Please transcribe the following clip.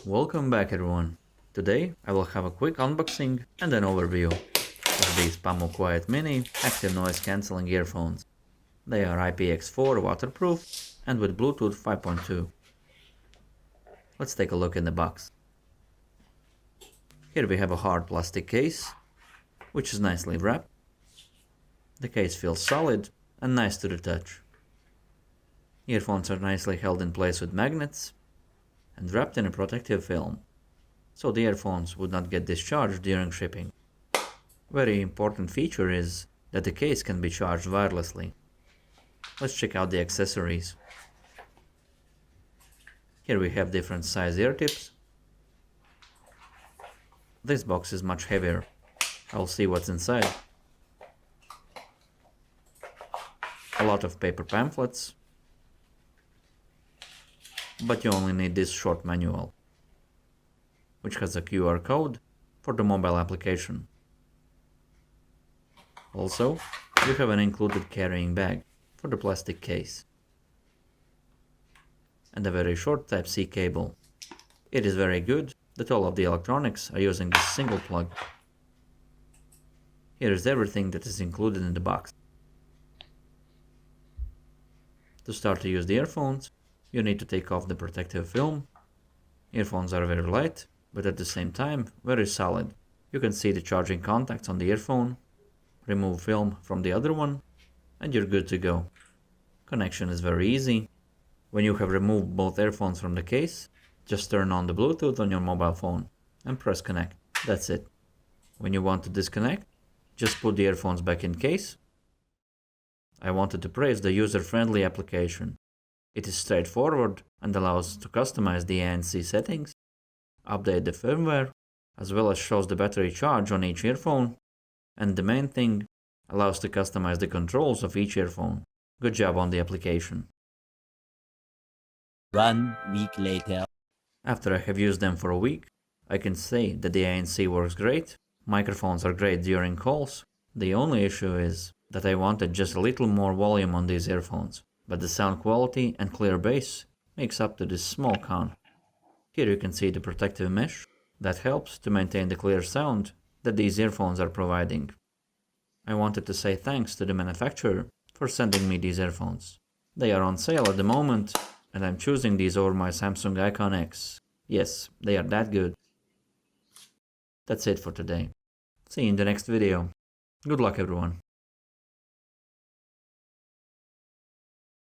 Welcome back everyone. Today I will have a quick unboxing and an overview of these PaMu Quiet Mini Active Noise Cancelling earphones. They are IPX4 waterproof and with Bluetooth 5.2. Let's take a look in the box. Here we have a hard plastic case, which is nicely wrapped. The case feels solid and nice to the touch. Earphones are nicely held in place with magnets and wrapped in a protective film, so the earphones would not get discharged during shipping. Very important feature is that the case can be charged wirelessly. Let's check out the accessories. Here we have different size ear tips. This box is much heavier. I'll see what's inside. A lot of paper pamphlets, but you only need this short manual, which has a QR code for the mobile application. Also, you have an included carrying bag for the plastic case, and a very short Type-C cable. It is very good that all of the electronics are using this single plug. Here is everything that is included in the box. To start to use the earphones, you need to take off the protective film. Earphones are very light, but at the same time very solid. You can see the charging contacts on the earphone. Remove film from the other one, and you're good to go. Connection is very easy. When you have removed both earphones from the case, just turn on the Bluetooth on your mobile phone and press connect. That's it. When you want to disconnect, just put the earphones back in case. I wanted to praise the user-friendly application. It is straightforward and allows to customize the ANC settings, update the firmware, as well as shows the battery charge on each earphone, and the main thing, allows to customize the controls of each earphone. Good job on the application. 1 week later. After I have used them for a week, I can say that the ANC works great, microphones are great during calls. The only issue is that I wanted just a little more volume on these earphones, but the sound quality and clear bass makes up to this small con. Here you can see the protective mesh that helps to maintain the clear sound that these earphones are providing. I wanted to say thanks to the manufacturer for sending me these earphones. They are on sale at the moment, and I'm choosing these over my Samsung Icon X. Yes, they are that good. That's it for today. See you in the next video. Good luck everyone.